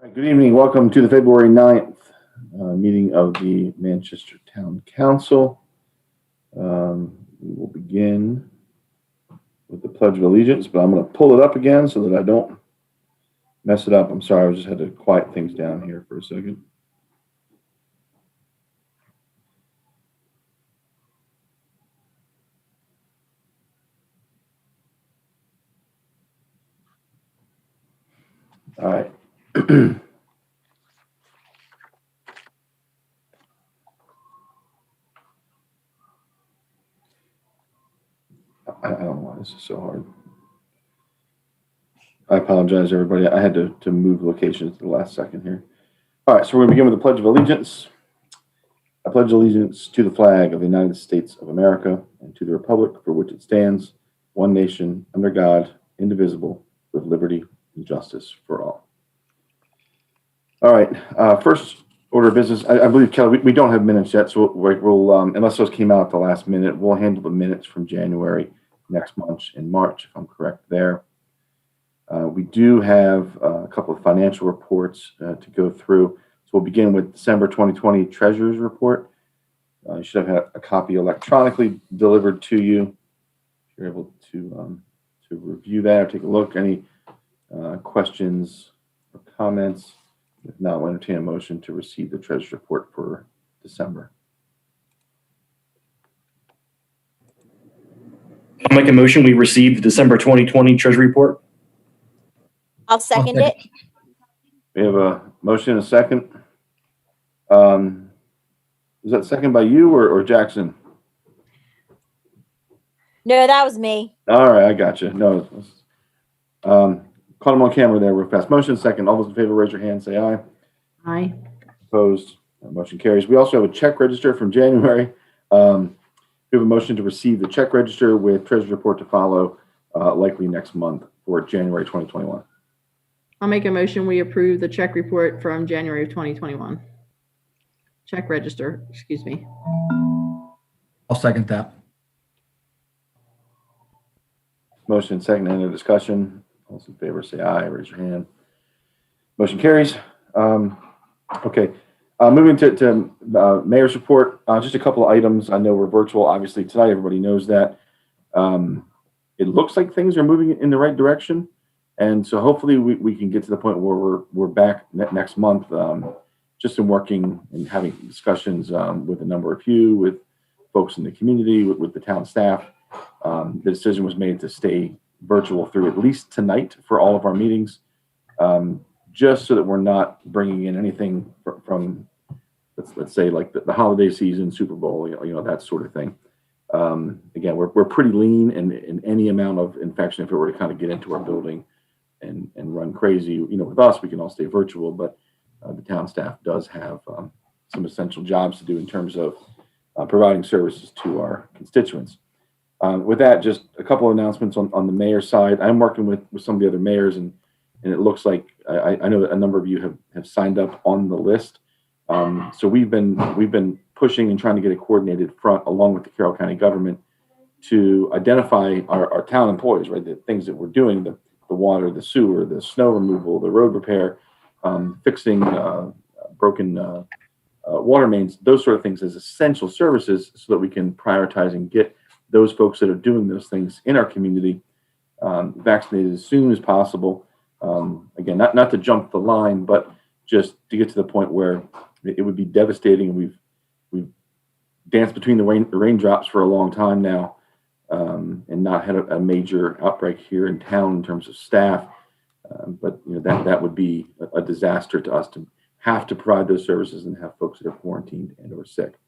Good evening. Welcome to the February 9th meeting of the Manchester Town Council. We will begin with the Pledge of Allegiance, but I'm going to pull it up again so that I don't mess it up. I'm sorry, I just had to quiet things down here for a second. All right. I don't know why this is so hard. I apologize, everybody. I had to move locations at the last second here. All right, so we're going to begin with the Pledge of Allegiance. I pledge allegiance to the flag of the United States of America and to the republic for which it stands, one nation, under God, indivisible, with liberty and justice for all. All right, first order of business. I believe, Kelly, we don't have minutes yet, so we'll unless those came out at the last minute, we'll handle the minutes from January next month in March, if I'm correct there. We do have a couple of financial reports to go through. So we'll begin with December 2020 Treasurer's Report. You should have had a copy electronically delivered to you. If you're able to review that or take a look. Any questions or comments? If not, we'll entertain a motion to receive the Treasurer's Report for December. I'll make a motion. We receive the December 2020 Treasury Report. I'll second it. We have a motion and a second. Was that second by you or Jackson? No, that was me. All right, I got you. No, caught him on camera there real fast. Motion second. All those in favor, raise your hand. Say aye. Aye. Opposed? Motion carries. We also have a check register from January. We have a motion to receive the check register with Treasurer's Report to follow, likely next month for January 2021. I'll make a motion. We approve the check report from January of 2021. Check register, excuse me. I'll second that. Motion second. Any discussion? All those in favor say aye. Raise your hand. Motion carries. Okay. Moving to Mayor's Report. Just a couple of items. I know we're virtual, obviously, tonight. Everybody knows that. It looks like things are moving in the right direction. And so hopefully we can get to the point where we're back next month, just in working and having discussions with a number of you, with folks in the community, with the town staff. The decision was made to stay virtual through at least tonight for all of our meetings, just so that we're not bringing in anything from let's say like the holiday season, Super Bowl, that sort of thing. Again, we're pretty lean, and in any amount of infection, if it were to kind of get into our building and run crazy, with us, we can all stay virtual, but the town staff does have some essential jobs to do in terms of providing services to our constituents. With that, just a couple of announcements on the mayor's side. I'm working with some of the other mayors, and it looks like I know that a number of you have signed up on the list. So we've been pushing and trying to get a coordinated front along with the Carroll County government to identify our town employees, right? The things that we're doing, the water, the sewer, the snow removal, the road repair, fixing broken water mains, those sort of things as essential services, so that we can prioritize and get those folks that are doing those things in our community vaccinated as soon as possible. Again, not to jump the line, but just to get to the point where it would be devastating. We've danced between the raindrops for a long time now, and not had a major outbreak here in town in terms of staff. But that would be a disaster to us to have to provide those services and have folks that are quarantined and or sick.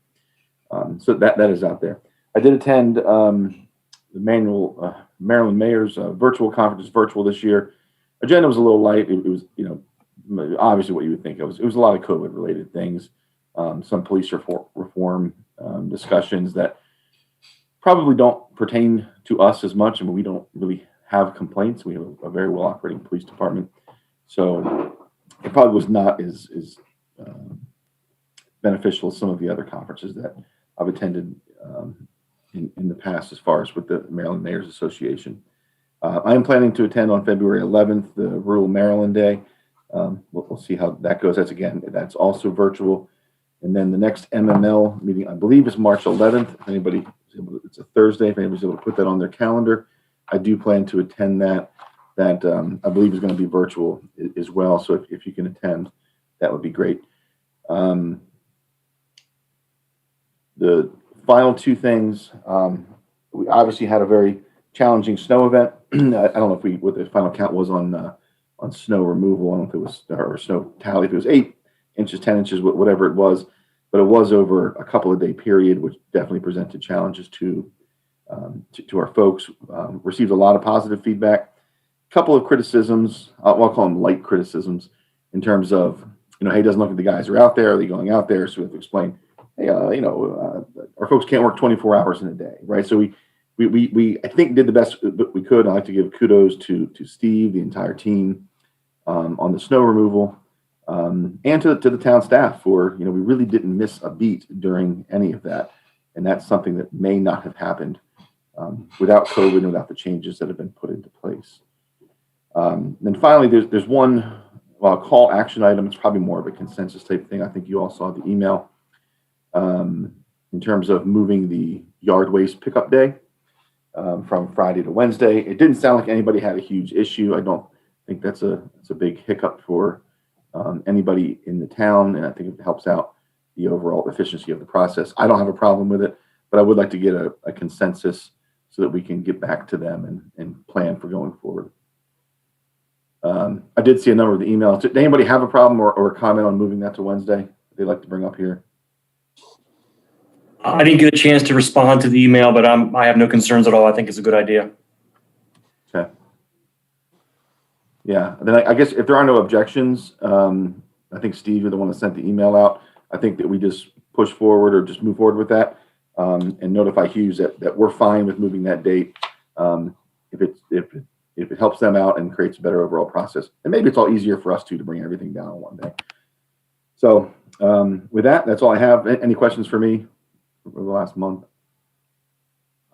So that is out there. I did attend the Maryland Mayor's virtual conference, virtual this year. Agenda was a little light. It was, obviously what you would think. It was a lot of COVID related things, some police reform discussions that probably don't pertain to us as much. I mean, we don't really have complaints. We have a very well operating police department. So it probably was not as beneficial as some of the other conferences that I've attended in the past, as far as with the Maryland Mayors Association. I am planning to attend on February 11th, the Rural Maryland Day. we'll see how that goes. That's also virtual. And then the next MML meeting, I believe, is March 11th. If anybody is able to, it's a Thursday. If anybody's able to put that on their calendar, I do plan to attend that. That I believe is going to be virtual as well. So if you can attend, that would be great. The final two things, we obviously had a very challenging snow event. I don't know what the final count was on snow removal. I don't know if it was, or snow tally, if it was 8 inches, 10 inches, whatever it was, but it was over a couple of day period, which definitely presented challenges to our folks. Received a lot of positive feedback, a couple of criticisms, I'll call them light criticisms, in terms of, hey, doesn't look at the guys who are out there. Are they going out there? So we have to explain, hey, our folks can't work 24 hours in a day, right? So we I think did the best that we could. I'd like to give kudos to Steve, the entire team, on the snow removal, and to the town staff for, we really didn't miss a beat during any of that. And that's something that may not have happened without COVID and without the changes that have been put into place. Then finally, there's one call action item. It's probably more of a consensus type thing. I think you all saw the email in terms of moving the yard waste pickup day from Friday to Wednesday. It didn't sound like anybody had a huge issue. I don't think that's a big hiccup for anybody in the town, and I think it helps out the overall efficiency of the process. I don't have a problem with it, but I would like to get a consensus so that we can get back to them and plan for going forward. I did see a number of the emails. Did anybody have a problem or a comment on moving that to Wednesday they'd like to bring up here? I didn't get a chance to respond to the email, but I have no concerns at all. I think it's a good idea. Okay. Yeah. Then I guess if there are no objections, I think Steve, you're the one that sent the email out. I think that we just push forward or just move forward with that and notify Hughes that we're fine with moving that date if it helps them out and creates a better overall process. And maybe it's all easier for us to bring everything down in one day. So with that, that's all I have. Any questions for me for the last month?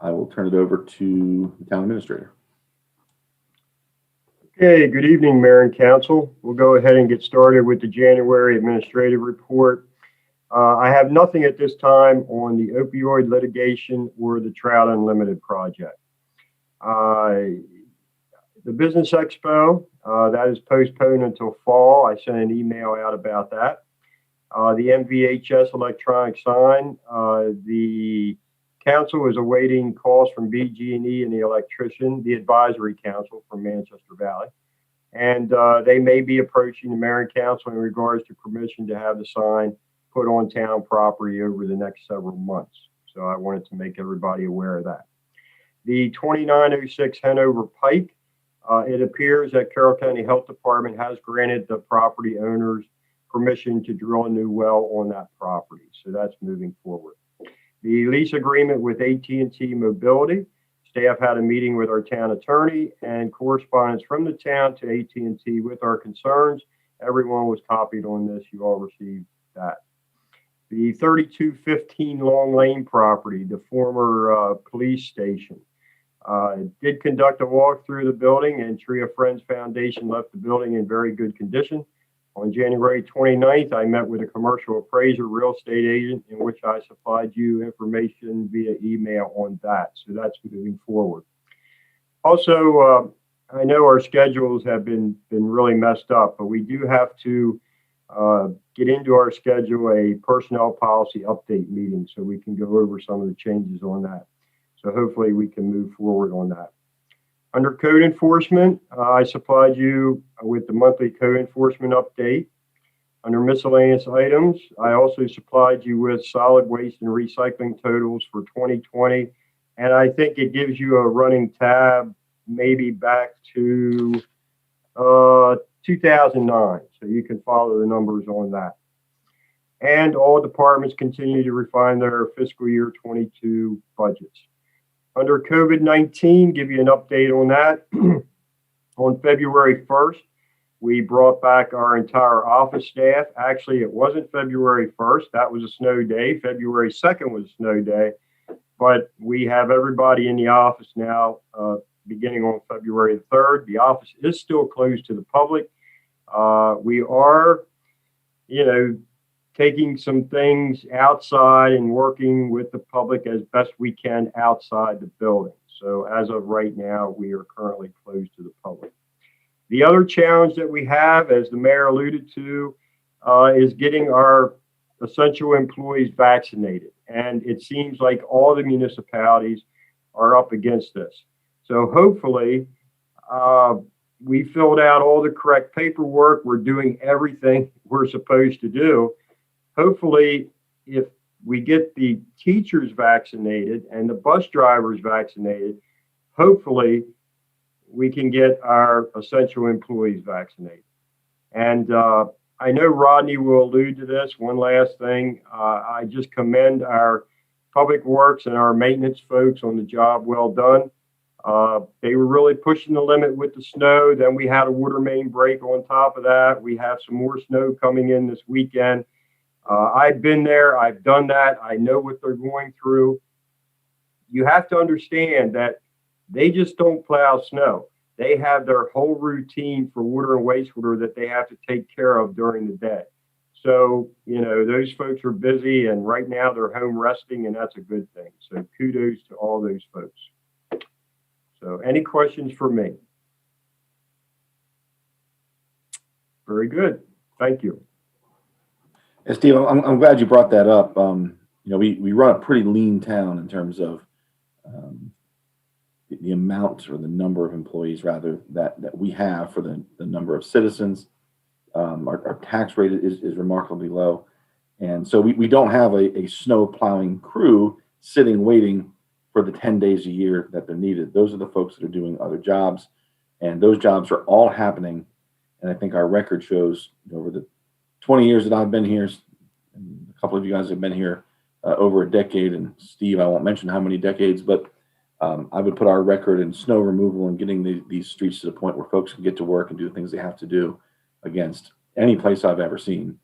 I will turn it over to the town administrator. Okay, good evening, Mayor and Council. We'll go ahead and get started with the January administrative report. I have nothing at this time on the opioid litigation or the Trout Unlimited project. The Business Expo, that is postponed until fall. I sent an email out about that. The MVHS electronic sign, the council is awaiting calls from BG&E and the electrician, the advisory council from Manchester Valley. And they may be approaching the mayor and council in regards to permission to have the sign put on town property over the next several months. So I wanted to make everybody aware of that. The 2906 Hanover Pike, it appears that Carroll County Health Department has granted the property owners permission to drill a new well on that property. So that's moving forward. The lease agreement with AT&T Mobility, staff had a meeting with our town attorney and correspondence from the town to AT&T with our concerns. Everyone was copied on this. You all received that. The 3215 Long Lane property, the former police station, did conduct a walk through the building, and Tree of Friends Foundation left the building in very good condition. On January 29th, I met with a commercial appraiser, real estate agent, in which I supplied you information via email on that. So that's moving forward. Also, I know our schedules have been really messed up, but we do have to get into our schedule a personnel policy update meeting so we can go over some of the changes on that. So hopefully we can move forward on that. Under code enforcement, I supplied you with the monthly code enforcement update. Under miscellaneous items, I also supplied you with solid waste and recycling totals for 2020. And I think it gives you a running tab maybe back to 2009. So you can follow the numbers on that. And all departments continue to refine their fiscal year 22 budgets. Under COVID-19, give you an update on that. On February 1st, we brought back our entire office staff. Actually, it wasn't February 1st. That was a snow day. February 2nd was a snow day. But we have everybody in the office now beginning on February 3rd. The office is still closed to the public. We are, taking some things outside and working with the public as best we can outside the building. So as of right now, we are currently closed to the public. The other challenge that we have, as the mayor alluded to, is getting our essential employees vaccinated. And it seems like all the municipalities are up against this. So hopefully, we filled out all the correct paperwork. We're doing everything we're supposed to do. Hopefully, if we get the teachers vaccinated and the bus drivers vaccinated, hopefully we can get our essential employees vaccinated. And I know Rodney will allude to this. One last thing, I just commend our public works and our maintenance folks on the job well done. They were really pushing the limit with the snow. Then we had a water main break on top of that. We have some more snow coming in this weekend. I've been there. I've done that. I know what they're going through. You have to understand that they just don't plow snow. They have their whole routine for water and wastewater that they have to take care of during the day. So, those folks are busy, and right now they're home resting, and that's a good thing. So kudos to all those folks. So any questions for me? Very good. Thank you. Hey, Steve, I'm glad you brought that up. We run a pretty lean town in terms of the amount or the number of employees, rather, that we have for the number of citizens. Our tax rate is remarkably low. And so we don't have a snow plowing crew sitting waiting for the 10 days a year that they're needed. Those are the folks that are doing other jobs, and those jobs are all happening. And I think our record shows over the 20 years that I've been here, and a couple of you guys have been here over a decade, and Steve, I won't mention how many decades, but I would put our record in snow removal and getting these streets to the point where folks can get to work and do the things they have to do against any place I've ever seen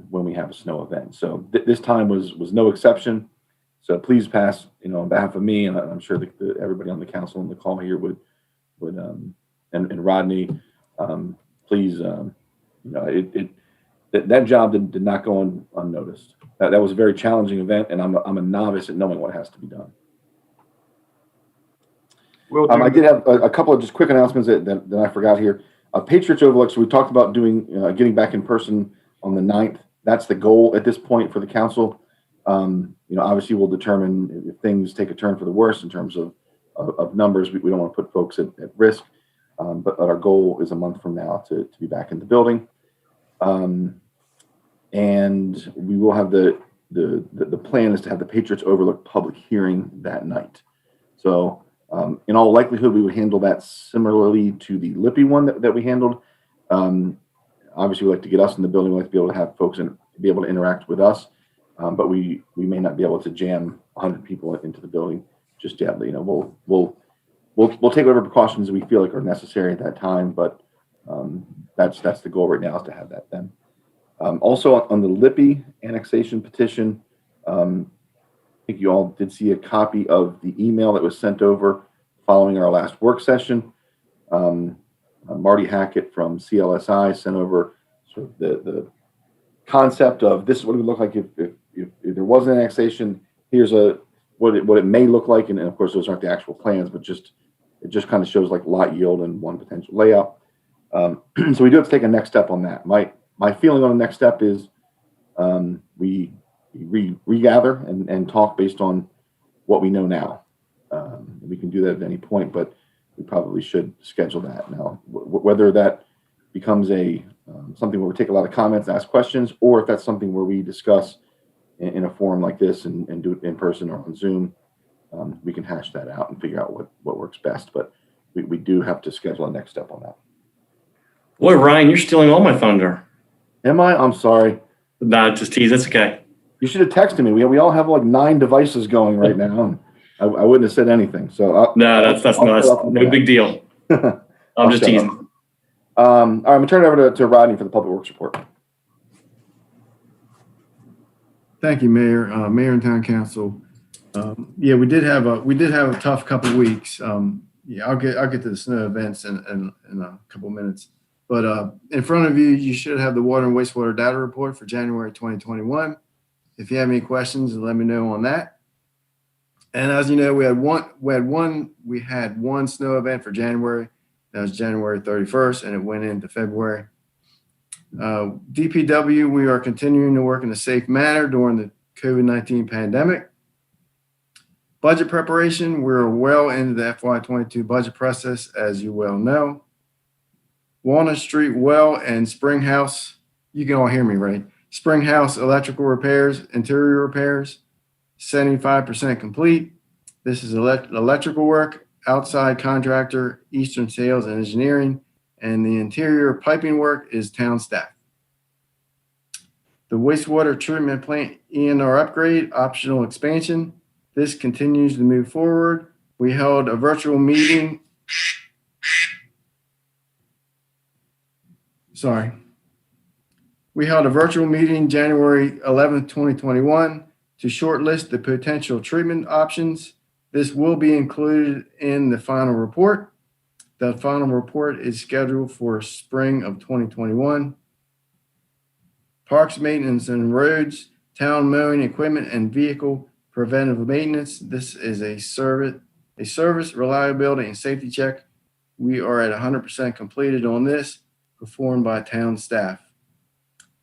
when we have a snow event. So this time was no exception. So please pass, on behalf of me, and I'm sure that everybody on the council on the call here would and Rodney, please, that job did not go unnoticed. That was a very challenging event, and I'm a novice at knowing what has to be done. I did have a couple of just quick announcements that I forgot here. Patriots Overlook, so we talked about getting back in person on the 9th. That's the goal at this point for the council. Obviously we'll determine if things take a turn for the worse in terms of numbers. We don't want to put folks at risk, but our goal is a month from now to be back in the building. And we will have the plan is to have the Patriots Overlook public hearing that night. So in all likelihood, we would handle that similarly to the Lippy one that we handled. Obviously, we like to get us in the building. We like to be able to have folks be able to interact with us, but we may not be able to jam 100 people into the building just yet. We'll take whatever precautions we feel like are necessary at that time, but that's the goal right now, is to have that then. Also on the Lippy annexation petition, I think you all did see a copy of the email that was sent over following our last work session. Marty Hackett from CLSI sent over sort of the concept of this is what it would look like if there was an annexation. Here's what it may look like, and of course those aren't the actual plans, but it just kind of shows like lot yield and one potential layout. So we do have to take a next step on that. My feeling on the next step is we regather and talk based on what we know now. We can do that at any point, but we probably should schedule that now. Whether that becomes something where we take a lot of comments, ask questions, or if that's something where we discuss in a forum like this and do it in person or on Zoom, we can hash that out and figure out what works best. But we do have to schedule a next step on that. Boy, Ryan, you're stealing all my thunder. Am I? I'm sorry. Nah, just tease. It's okay. You should have texted me. We all have like 9 devices going right now. I wouldn't have said anything. So that's no big deal. I'm just teasing. All right, I'm gonna turn it over to Rodney for the public works report. Thank you, Mayor, Mayor and Town Council. Yeah, we did have a tough couple of weeks. I'll get to the snow events in a couple of minutes. But in front of you, you should have the water and wastewater data report for January 2021. If you have any questions, let me know on that. And as you know, we had one snow event for January. That was January 31st, and it went into February. DPW, we are continuing to work in a safe manner during the COVID-19 pandemic. Budget preparation, we're well into the FY22 budget process, as you well know. Walnut Street Well and Spring House, you can all hear me, right? Spring House electrical repairs, interior repairs, 75% complete. This is electrical work, outside contractor, Eastern Sales and Engineering, and the interior piping work is town staff. The wastewater treatment plant ENR upgrade, optional expansion. This continues to move forward. We held a virtual meeting. We held a virtual meeting January 11th, 2021 to shortlist the potential treatment options. This will be included in the final report. The final report is scheduled for spring of 2021. Parks maintenance and roads, town mowing equipment and vehicle preventive maintenance. This is a service reliability and safety check. We are at 100% completed on this, performed by town staff.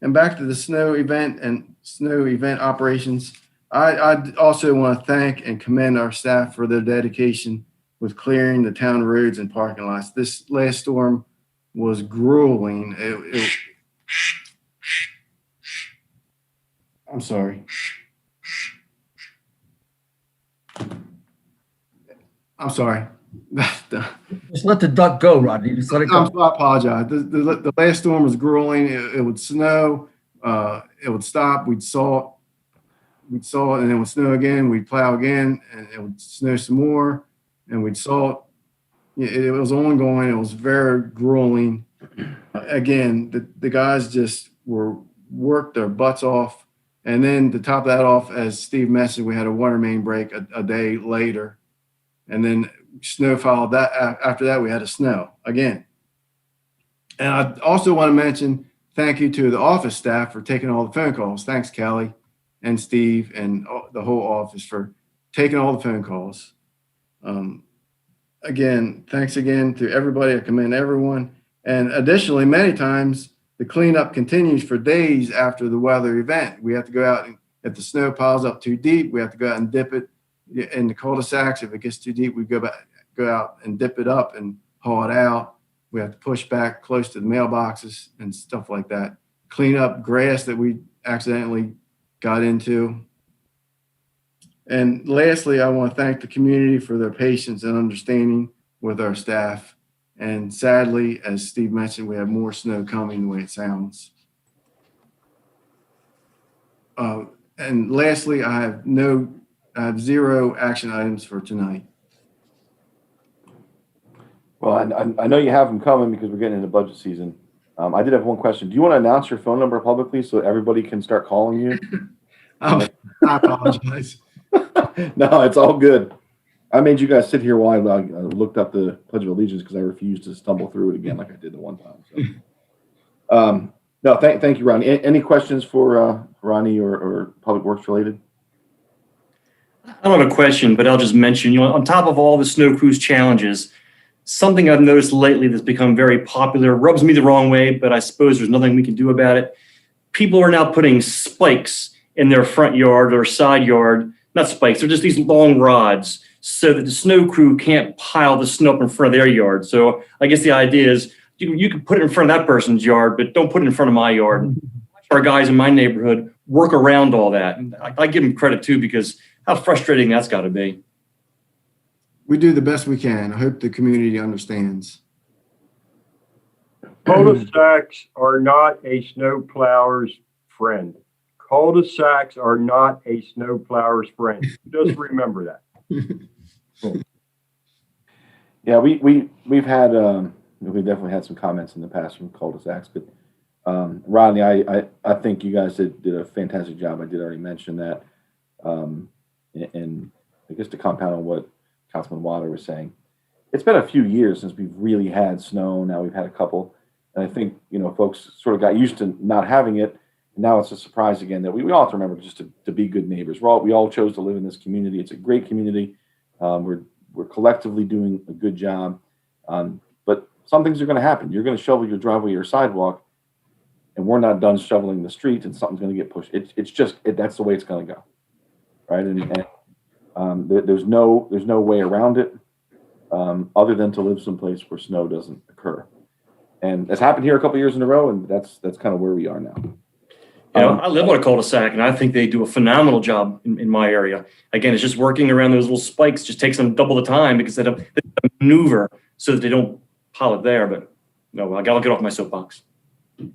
And back to the snow event and snow event operations. I also want to thank and commend our staff for their dedication with clearing the town roads and parking lots. This last storm was grueling. I'm sorry. Just let the duck go, Rodney. Just let it go. I apologize. The last storm was grueling. It would snow. It would stop. We'd salt, and it would snow again. We'd plow again, and it would snow some more, and we'd salt. It was ongoing. It was very grueling. Again, the guys just worked their butts off. And then to top that off, as Steve mentioned, we had a water main break a day later. And then snow followed that. After that, we had a snow again. And I also want to mention thank you to the office staff for taking all the phone calls. Thanks, Kelly and Steve and the whole office for taking all the phone calls. Again, thanks again to everybody. I commend everyone. And additionally, many times the cleanup continues for days after the weather event. We have to go out and if the snow piles up too deep, we have to go out and dip it in the cul-de-sacs. If it gets too deep, we go out and dip it up and haul it out. We have to push back close to the mailboxes and stuff like that. Clean up grass that we accidentally got into. And lastly, I want to thank the community for their patience and understanding with our staff. And sadly, as Steve mentioned, we have more snow coming the way it sounds. And lastly, I have 0 action items for tonight. Well, I know you have them coming because we're getting into budget season. I did have one question. Do you want to announce your phone number publicly so everybody can start calling you? I apologize. No, it's all good. I made you guys sit here while I looked up the Pledge of Allegiance because I refused to stumble through it again like I did the one time. So. No, thank you, Ronnie. Any questions for Ronnie or Public Works related? I don't have a question, but I'll just mention, on top of all the snow cruise challenges, something I've noticed lately that's become very popular, rubs me the wrong way, but I suppose there's nothing we can do about it. People are now putting spikes in their front yard or side yard, not spikes, they're just these long rods so that the snow crew can't pile the snow up in front of their yard. So I guess the idea is you can put it in front of that person's yard, but don't put it in front of my yard. Our guys in my neighborhood work around all that. And I give them credit too, because how frustrating that's got to be. We do the best we can. I hope the community understands. Cul-de-sacs are not a snowplower's friend. Cul-de-sacs are not a snowplower's friend. Just remember that. Yeah, we've had we definitely had some comments in the past from cul-de-sacs, but Rodney, I think you guys did a fantastic job. I did already mention that, and I guess to compound on what Councilman Water was saying, it's been a few years since we've really had snow. Now we've had a couple, And I think, folks sort of got used to not having it. And now it's a surprise again that we all have to remember just to be good neighbors. We all chose to live in this community. It's a great community. We're collectively doing a good job. But some things are going to happen. You're going to shovel your driveway or sidewalk, and we're not done shoveling the street, and something's going to get pushed. It's just that's the way it's going to go, right? And there's no way around it other than to live someplace where snow doesn't occur. And it's happened here a couple of years in a row, and that's kind of where we are now. I live on a cul-de-sac, and I think they do a phenomenal job in my area. Again, it's just working around those little spikes just takes them double the time because they have to maneuver so that they don't pile it there. But no, I'll get off my soapbox.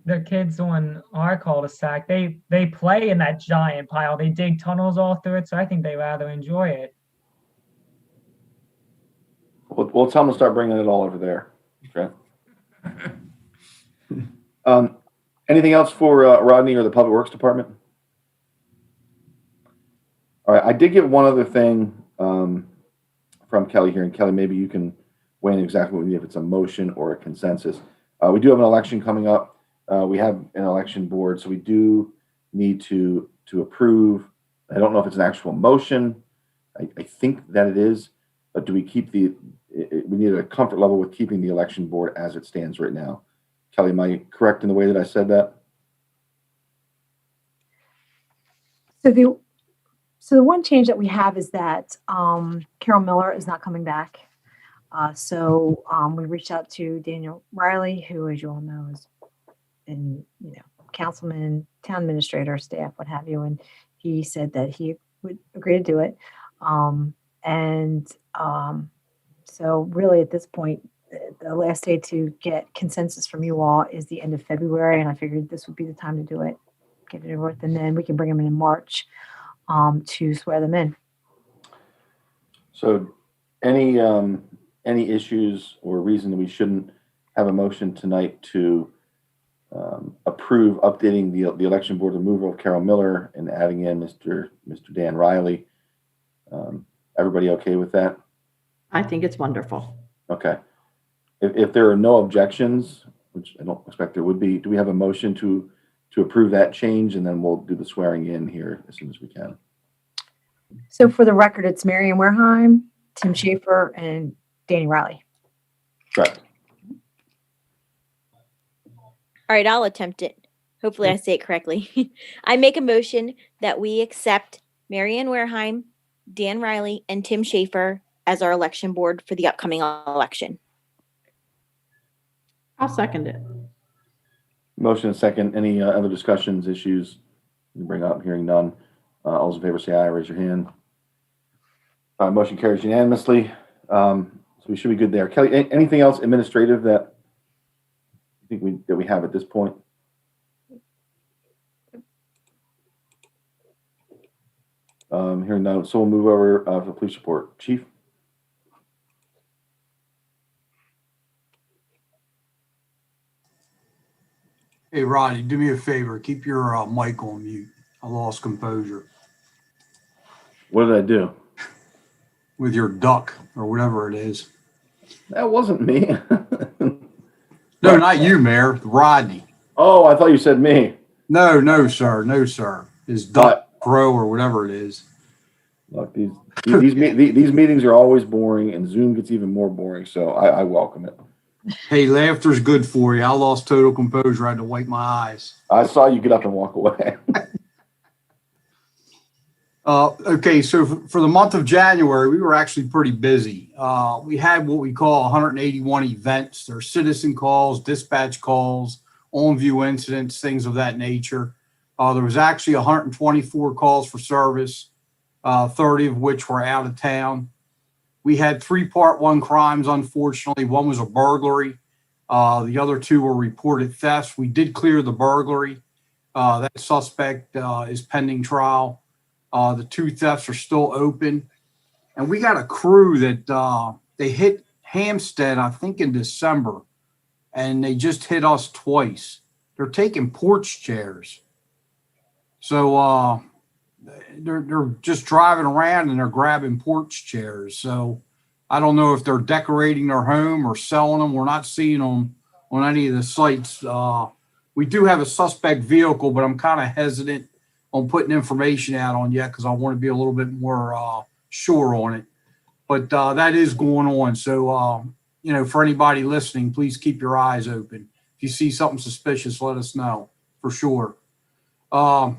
The kids on our cul-de-sac, they play in that giant pile. They dig tunnels all through it, so I think they rather enjoy it. We'll tell them to start bringing it all over there. Okay. Anything else for Rodney or the Public Works Department? All right, I did get one other thing from Kelly here, and Kelly, maybe you can weigh in exactly what we need, if it's a motion or a consensus. We do have an election coming up. We have an election board, so we do need to approve. I don't know if it's an actual motion. I think that it is, but do we keep we need a comfort level with keeping the election board as it stands right now. Kelly, am I correct in the way that I said that? So the one change that we have is that Carol Miller is not coming back. So we reached out to Daniel Riley, who, as you all know, is councilman, town administrator, staff, what have you, and he said that he would agree to do it. So really at this point, the last day to get consensus from you all is the end of February, and I figured this would be the time to do it, get it over with, and then we can bring them in March to swear them in. So any issues or reason that we shouldn't have a motion tonight to approve updating the election board removal of Carol Miller and adding in Mr. Dan Riley? Everybody okay with that? I think it's wonderful. Okay. If there are no objections, which I don't expect there would be, do we have a motion to approve that change, and then we'll do the swearing in here as soon as we can? So for the record, it's Marion Wareheim, Tim Schaefer, and Danny Riley. Correct. All right, I'll attempt it. Hopefully I say it correctly. I make a motion that we accept Marianne Wareheim, Dan Riley, and Tim Schaefer as our election board for the upcoming election. I'll second it. Motion and second. Any other discussions, issues you bring up? Hearing none. All those in favor say aye. Raise your hand. Motion carries unanimously. So we should be good there. Kelly, anything else administrative that you think we have at this point? Hearing none. So we'll move over to the police report. Chief. Hey, Rodney, do me a favor. Keep your mic on mute. I lost composure. What did I do? With your duck or whatever it is. That wasn't me. No, not you, Mayor. Rodney. Oh, I thought you said me. No, sir. No, sir. His duck crow or whatever it is. Look, these meetings are always boring, and Zoom gets even more boring, so I welcome it. Hey, laughter's good for you. I lost total composure. I had to wipe my eyes. I saw you get up and walk away. Okay, so for the month of January, we were actually pretty busy. We had what we call 181 events. There are citizen calls, dispatch calls, on-view incidents, things of that nature. There was actually 124 calls for service, 30 of which were out of town. We had 3 Part 1 crimes, unfortunately. One was a burglary. The other 2 were reported thefts. We did clear the burglary. That suspect is pending trial. The 2 thefts are still open. And we got a crew that they hit Hampstead, I think, in December. And they just hit us twice. They're taking porch chairs. So they're just driving around and they're grabbing porch chairs. So I don't know if they're decorating their home or selling them. We're not seeing them on any of the sites. We do have a suspect vehicle, but I'm kind of hesitant on putting information out on yet because I want to be a little bit more sure on it. But that is going on. So, for anybody listening, please keep your eyes open. If you see something suspicious, let us know for sure. And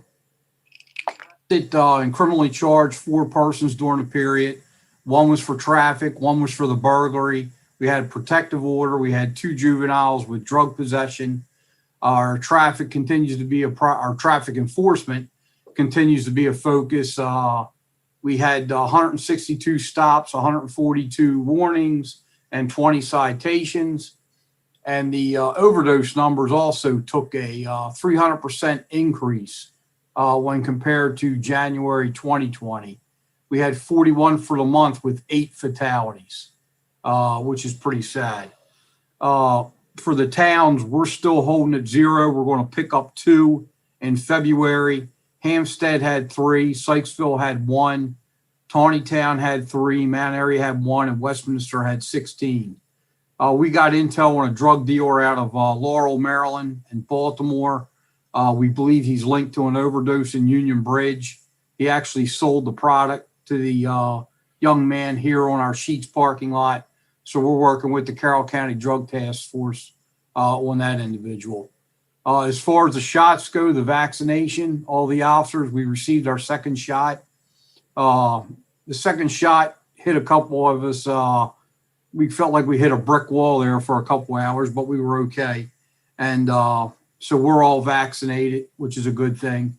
criminally charged 4 persons during the period. 1 was for traffic, 1 was for the burglary. We had a protective order. We had 2 juveniles with drug possession. Our traffic continues to be our traffic enforcement continues to be a focus. We had 162 stops, 142 warnings, and 20 citations. And the overdose numbers also took a 300% increase when compared to January 2020. We had 41 for the month with 8 fatalities, which is pretty sad. For the towns, we're still holding at 0. We're going to pick up 2 in February. Hampstead had 3, Sykesville had 1, Tawnytown had 3, Mount Airy had 1, and Westminster had 16. We got intel on a drug dealer out of Laurel, Maryland, and Baltimore. We believe he's linked to an overdose in Union Bridge. He actually sold the product to the young man here on our Sheets parking lot. So we're working with the Carroll County Drug Task Force on that individual. As far as the shots go, the vaccination, all the officers, we received our second shot. The second shot hit a couple of us. We felt like we hit a brick wall there for a couple hours, but we were okay. And so we're all vaccinated, which is a good thing.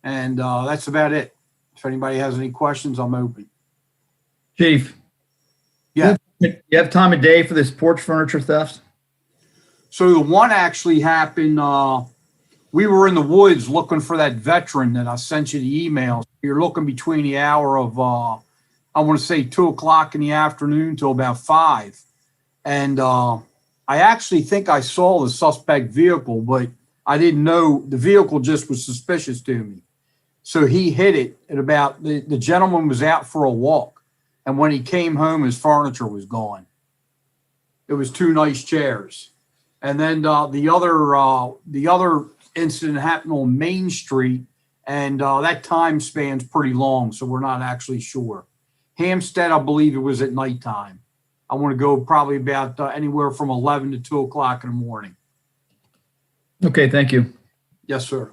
And that's about it. If anybody has any questions, I'm open. Chief. Yeah. You have time of day for this porch furniture theft? So the one actually happened, we were in the woods looking for that veteran that I sent you the email. You're looking between the hour of, I want to say 2 o'clock in the afternoon till about 5. And I actually think I saw the suspect vehicle, but I didn't know the vehicle just was suspicious to me. So he hit it at about, the gentleman was out for a walk. And when he came home, his furniture was gone. It was 2 nice chairs. And then the other incident happened on Main Street, and that time span's pretty long, so we're not actually sure. Hampstead, I believe it was at nighttime. I want to go probably about anywhere from 11 to 2 o'clock in the morning. Okay, thank you. Yes, sir.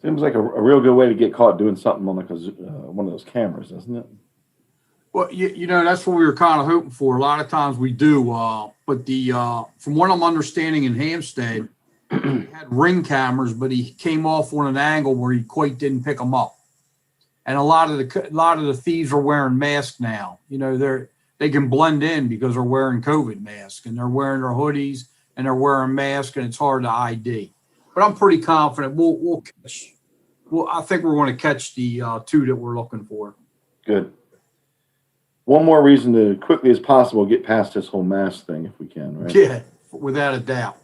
Seems like a real good way to get caught doing something on like one of those cameras, doesn't it? Well, that's what we were kind of hoping for. A lot of times we do, but from what I'm understanding in Hampstead, he had ring cameras, but he came off on an angle where he quite didn't pick them up. And a lot of the thieves are wearing masks now. They can blend in because they're wearing COVID masks and they're wearing their hoodies and they're wearing masks, and it's hard to ID. But I'm pretty confident we'll catch. Well, I think we're going to catch the 2 that we're looking for. Good. One more reason to quickly as possible get past this whole mask thing if we can, right? Yeah, without a doubt.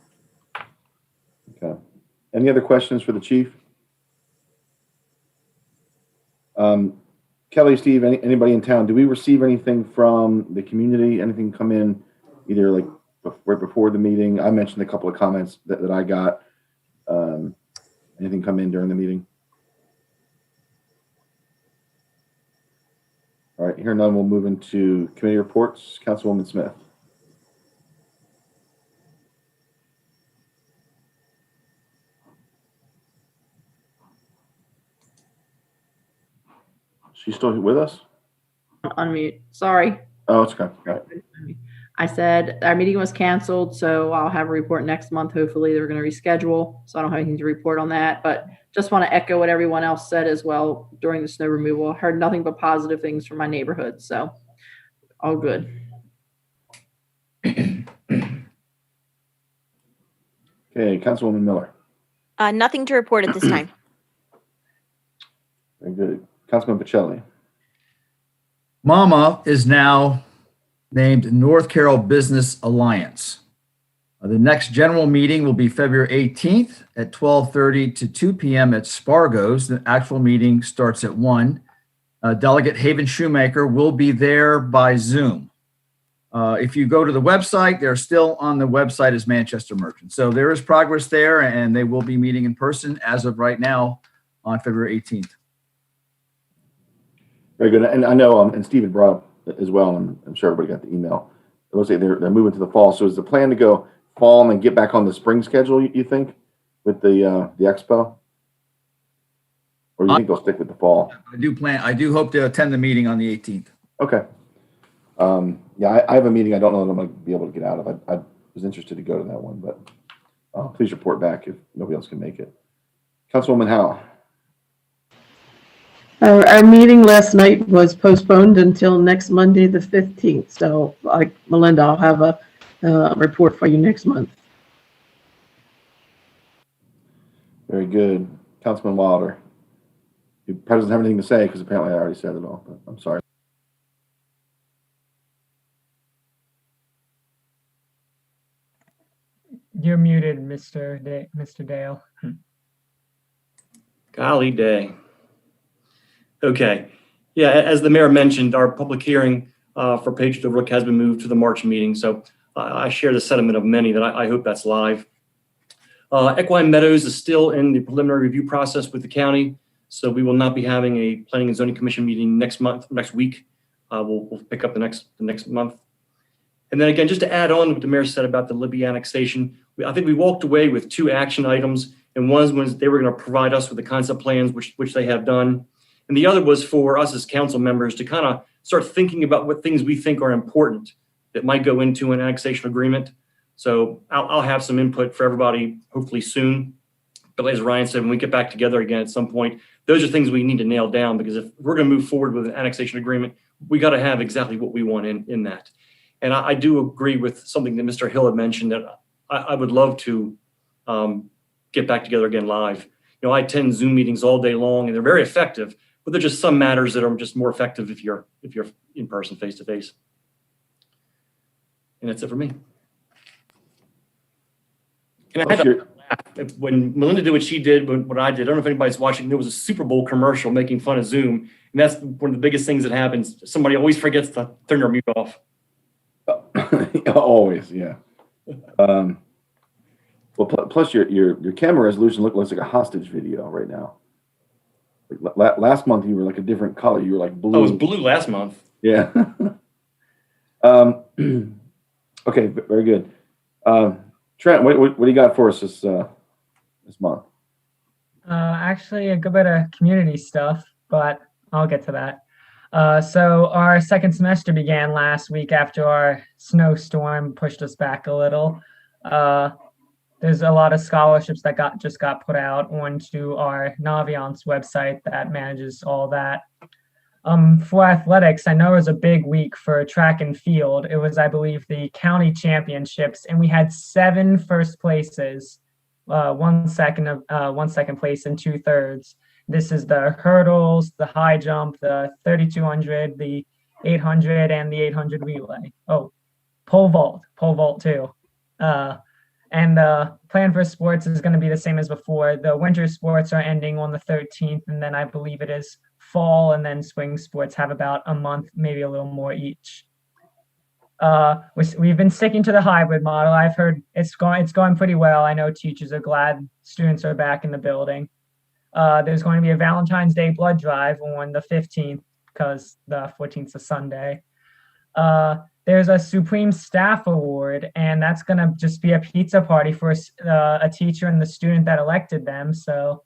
Okay. Any other questions for the chief? Kelly, Steve, anybody in town, do we receive anything from the community? Anything come in either like right before the meeting? I mentioned a couple of comments that I got. Anything come in during the meeting? All right, here none, we'll move into committee reports. Councilwoman Smith. She's still with us? Unmute. Sorry. Oh, it's okay. Got it. I said our meeting was canceled, so I'll have a report next month. Hopefully they're going to reschedule, so I don't have anything to report on that. But just want to echo what everyone else said as well during the snow removal. I heard nothing but positive things from my neighborhood, so all good. Okay, Councilwoman Miller. Nothing to report at this time. Very good. Councilman Pacelli. MAMA is now named North Carroll Business Alliance. The next general meeting will be February 18th at 12:30 to 2 p.m. at Spargo's. The actual meeting starts at 1. Delegate Haven Shoemaker will be there by Zoom. If you go to the website, they're still on the website as Manchester Merchants. So there is progress there, and they will be meeting in person as of right now on February 18th. Very good. And I know, and Stephen brought up as well, and I'm sure everybody got the email. It looks like they're moving to the fall. So is the plan to go fall and then get back on the spring schedule, you think, with the expo? Or do you think they'll stick with the fall? I do hope to attend the meeting on the 18th. Okay. Yeah, I have a meeting I don't know that I'm going to be able to get out of. I was interested to go to that one, but please report back if nobody else can make it. Councilwoman Howe. Our meeting last night was postponed until next Monday, the 15th. So, like Melinda, I'll have a report for you next month. Very good. Councilman Wilder. You probably doesn't have anything to say because apparently I already said it all, but I'm sorry. You're muted, Mr. Dale. Golly day. Okay. Yeah, as the mayor mentioned, our public hearing for Patriot Overlook has been moved to the March meeting. So I share the sentiment of many that I hope that's live. Equine Meadows is still in the preliminary review process with the county. So we will not be having a Planning and Zoning Commission meeting next week. We'll pick up the next month. And then again, just to add on what the mayor said about the Libby annexation, I think we walked away with 2 action items. And one was they were going to provide us with the concept plans, which they have done. And the other was for us as council members to kind of start thinking about what things we think are important that might go into an annexation agreement. So I'll have some input for everybody hopefully soon. But as Ryan said, when we get back together again at some point, those are things we need to nail down, because if we're going to move forward with an annexation agreement, we got to have exactly what we want in that. And I do agree with something that Mr. Hill had mentioned, that I would love to get back together again live. You know, I attend Zoom meetings all day long and they're very effective, but there's just some matters that are just more effective if you're in person, face to face. And that's it for me. And I had to laugh when Melinda did what she did, what I did. I don't know if anybody's watching. There was a Super Bowl commercial making fun of Zoom, and that's one of the biggest things that happens. Somebody always forgets to turn their mute off. Always, yeah. Well, plus your camera resolution looks like a hostage video right now. Like last month you were like a different color. You were like blue. I was blue last month. Yeah. Okay, very good. Trent, what do you got for us this month? Actually, a good bit of community stuff, but I'll get to that. So our second semester began last week after our snowstorm pushed us back a little. There's a lot of scholarships that just got put out onto our Naviance website that manages all that. For athletics, I know it was a big week for track and field. It was, I believe, the county championships, and we had 7 first places, one second place, and 2/3. This is the hurdles, the high jump, the 3200, the 800, and the 800 relay. Oh, pole vault too. And the plan for sports is going to be the same as before. The winter sports are ending on the 13th, and then I believe it is fall, and then spring sports have about a month, maybe a little more each. We've been sticking to the hybrid model. I've heard it's going pretty well. I know teachers are glad students are back in the building. There's going to be a Valentine's Day blood drive on the 15th because the 14th is a Sunday. There's a Supreme Staff Award, and that's going to just be a pizza party for a teacher and the student that elected them. So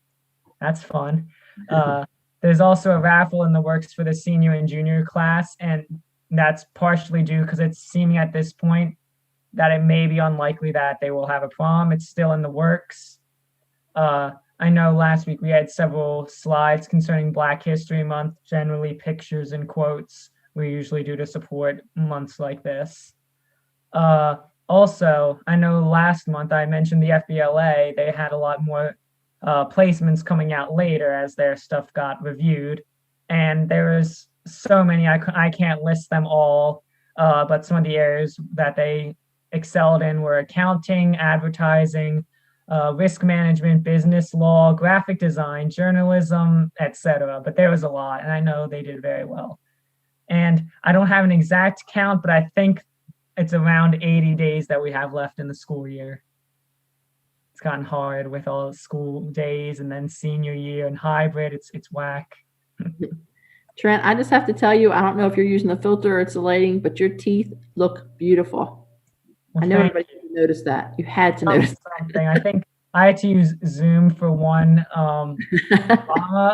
that's fun. There's also a raffle in the works for the senior and junior class, and that's partially due because it's seeming at this point that it may be unlikely that they will have a prom. It's still in the works. I know last week we had several slides concerning Black History Month, generally pictures and quotes we usually do to support months like this. Also, I know last month I mentioned the FBLA. They had a lot more placements coming out later as their stuff got reviewed. And there was so many, I can't list them all, but some of the areas that they excelled in were accounting, advertising, risk management, business law, graphic design, journalism, etc. But there was a lot, and I know they did very well. And I don't have an exact count, but I think it's around 80 days that we have left in the school year. It's gotten hard with all the school days and then senior year and hybrid. It's whack. Trent, I just have to tell you, I don't know if you're using the filter or it's the lighting, but your teeth look beautiful. Well, I know thank everybody noticed that. You had to you. notice. Something. I think I had to use Zoom for one drama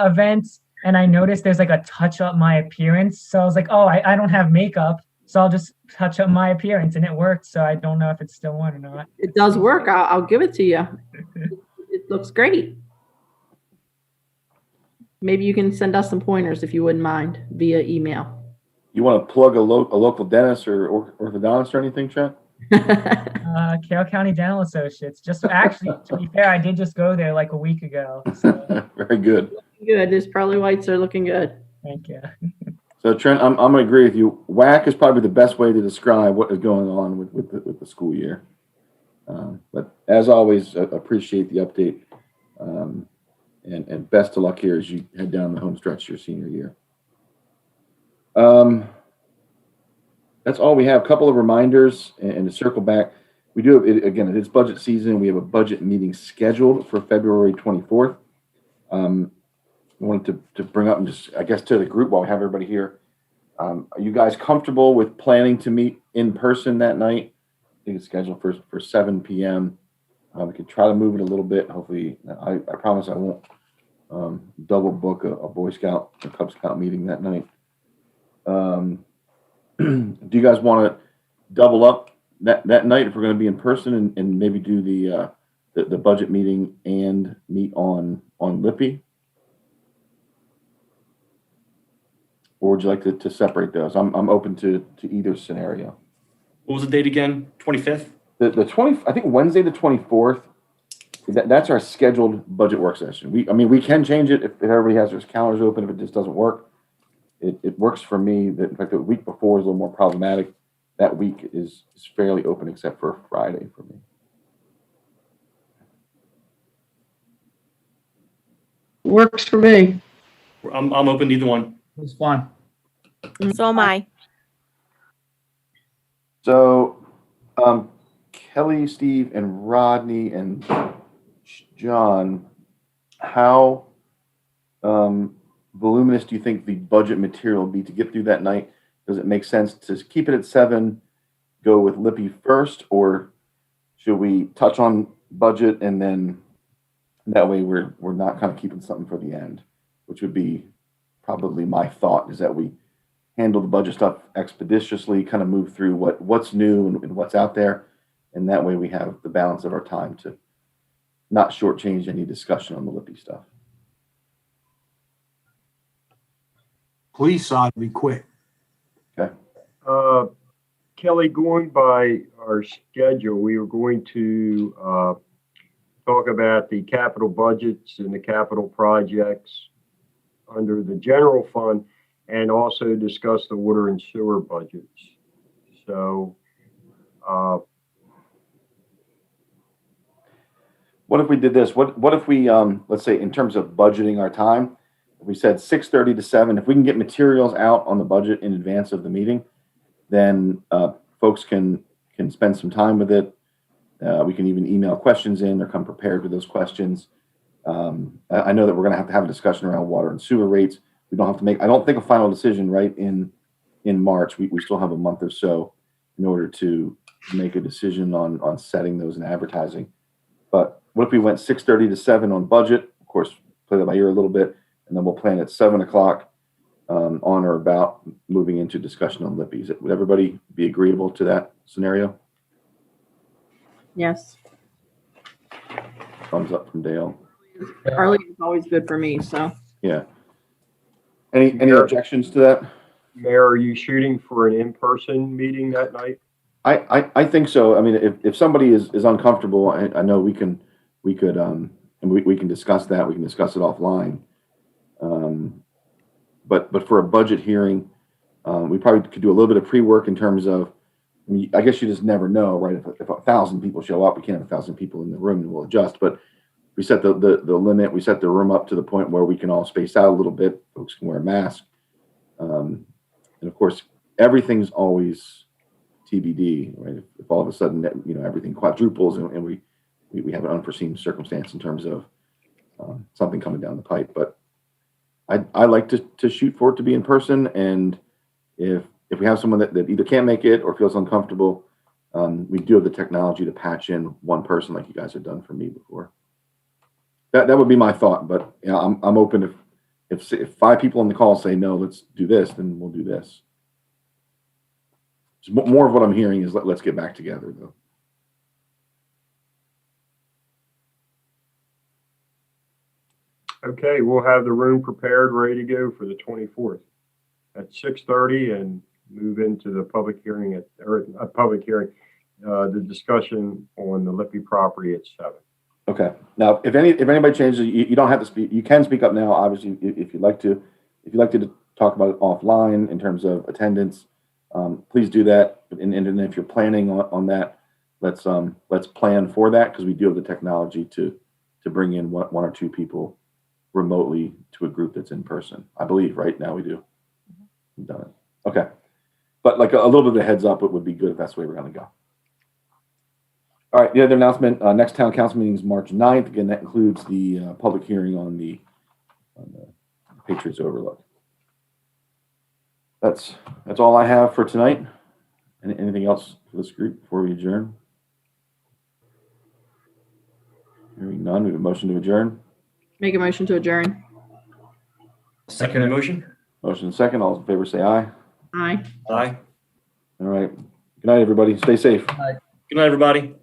event, and I noticed there's like a touch up my appearance. So I was like, oh, I don't have makeup, so I'll just touch up my appearance, and it worked. So I don't know if it's still on or not. It does work. I'll give it to you. It looks great. Maybe you can send us some pointers if you wouldn't mind via email. You want to plug a local dentist or orthodontist or anything, Trent? Carroll County Dental Associates. Just actually, to be fair, I did just go there like a week ago. So Very good. Good. His pearly whites are looking good. thank you. So Trent, I'm going to agree with you. Whack is probably the best way to describe what is going on with the school year. But as always, appreciate the update. And best of luck here as you head down the home stretch your senior year. That's all we have. A couple of reminders and to circle back. We do have, again, it's budget season. We have a budget meeting scheduled for February 24th. I wanted to bring up and just, I guess, to the group while we have everybody here. Are you guys comfortable with planning to meet in person that night? I think it's scheduled for 7 p.m. We can try to move it a little bit. Hopefully, I promise I won't double book a Boy Scout or Cub Scout meeting that night. Do you guys want to double up that night if we're going to be in person and maybe do the budget meeting and meet on Lippy? Or would you like to separate those? I'm open to either scenario. What was the date again? 25th? The 20, I think Wednesday the 24th. That's our scheduled budget work session. We can change it if everybody has their calendars open. If it just doesn't work, it works for me. In fact, the week before is a little more problematic. That week is fairly open except for Friday for me. Works for me. I'm open to either one. It's fine. So am I. So, Kelly, Steve, and Rodney and John, how voluminous do you think the budget material will be to get through that night? Does it make sense to keep it at 7, go with Lippy first, or should we touch on budget and then that way we're not kind of keeping something for the end, which would be probably my thought, is that we handle the budget stuff expeditiously, kind of move through what's new and what's out there, and that way we have the balance of our time to not shortchange any discussion on the Lippy stuff. Police side, be quick. Okay. Kelly, going by our schedule, we were going to talk about the capital budgets and the capital projects under the general fund, and also discuss the water and sewer budgets. So, what if we did this? What if we, let's say in terms of budgeting our time, if we said 6:30 to 7, if we can get materials out on the budget in advance of the meeting, then folks can spend some time with it. We can even email questions in or come prepared with those questions. I know that we're going to have a discussion around water and sewer rates. We don't have to make, I don't think, a final decision right in March. We still have a month or so in order to make a decision on setting those and advertising. But what if we went 6:30 to 7 on budget? Of course, play that by ear a little bit, and then we'll plan at 7 o'clock on or about moving into discussion on Lippy. Would everybody be agreeable to that scenario? Yes. Thumbs up from Dale. Early is always good for me, so. Yeah. Any objections to that? Mayor, are you shooting for an in-person meeting that night? I think so. I mean, if somebody is uncomfortable, I know we can discuss that. We can discuss it offline. But for a budget hearing, we probably could do a little bit of pre-work in terms of, I guess you just never know, right? If 1,000 people show up, we can't have 1,000 people in the room, and we'll adjust. But we set the limit. We set the room up to the point where we can all space out a little bit. Folks can wear a mask. And of course, everything's always TBD, right? If all of a sudden, everything quadruples and we have an unforeseen circumstance in terms of something coming down the pipe. But I like to shoot for it to be in person. And if we have someone that either can't make it or feels uncomfortable, we do have the technology to patch in one person like you guys have done for me before. That would be my thought. But I'm open if 5 people on the call say, no, let's do this, then we'll do this. More of what I'm hearing is let's get back together, though. Okay, we'll have the room prepared, ready to go for the 24th at 6:30 and move into the public hearing the discussion on the Lippy property at 7. Okay. Now, if anybody changes, you don't have to speak. You can speak up now, obviously, if you'd like to. If you'd like to talk about it offline in terms of attendance, please do that. And if you're planning on that, let's plan for that, because we do have the technology to bring in one or 2 people remotely to a group that's in person. I believe right now we do. We've done it. Okay. But like a little bit of a heads up, it would be good if that's the way we're going to go. All right. The other announcement, next town council meeting is March 9th. Again, that includes the public hearing on the Patriots Overlook. That's all I have for tonight. Anything else for this group before we adjourn? Hearing none, we have a motion to adjourn. Make a motion to adjourn. Second the motion. Motion second. All in favor say aye. Aye. Aye. All right. Good night, everybody. Stay safe. Good night, everybody.